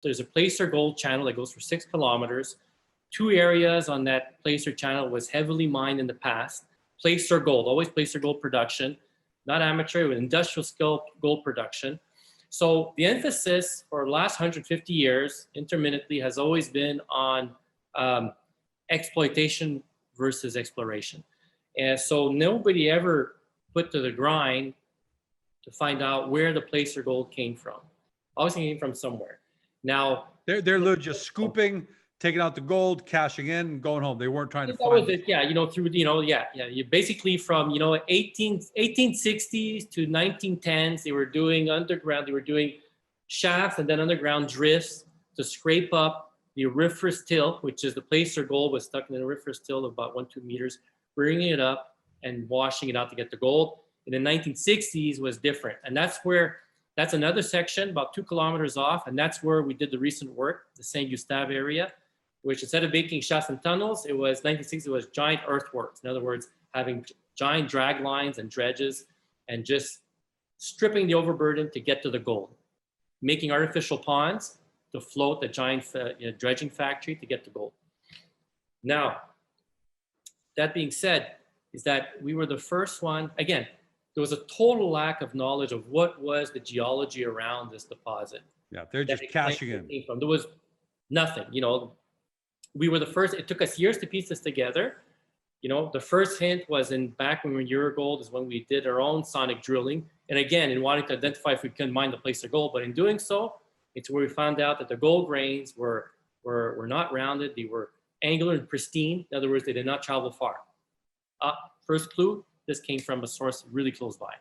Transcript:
there's a placer gold channel that goes for 6 kilometers. 2 areas on that placer channel was heavily mined in the past. Placer gold, always placer gold production, not amateur, with industrial scale gold production. So the emphasis for the last 150 years, intermittently, has always been on exploitation versus exploration. And so nobody ever put to the grind to find out where the placer gold came from. Obviously it came from somewhere. Now, they're literally just scooping, taking out the gold, cashing in, going home. They weren't trying to find it. Yeah, you know, through, you know, you basically from, you know, 1860s to 1910s, they were doing underground, they were doing shafts and then underground drifts to scrape up the auriferous till, which is the placer gold was stuck in an auriferous till of about 1-2 meters, bringing it up and washing it out to get the gold. In the 1960s was different. And that's another section about 2 kilometers off. And that's where we did the recent work, the Saint Gustave area, which instead of making shafts and tunnels, it was 1960s, it was giant earthworks. In other words, having giant drag lines and dredges and just stripping the overburden to get to the gold, making artificial ponds to float the giant dredging factory to get to gold. Now, that being said, is that we were the first one, again, there was a total lack of knowledge of what was the geology around this deposit. Yeah, they're just cashing in. There was nothing, you know. We were the first, it took us years to piece this together. You know, the first hint was back when we were in Eurogold is when we did our own sonic drilling. And again, in wanting to identify if we couldn't mine the placer gold, but in doing so, it's where we found out that the gold grains were not rounded, they were angular and pristine. In other words, they did not travel far. First clue, this came from a source really close by.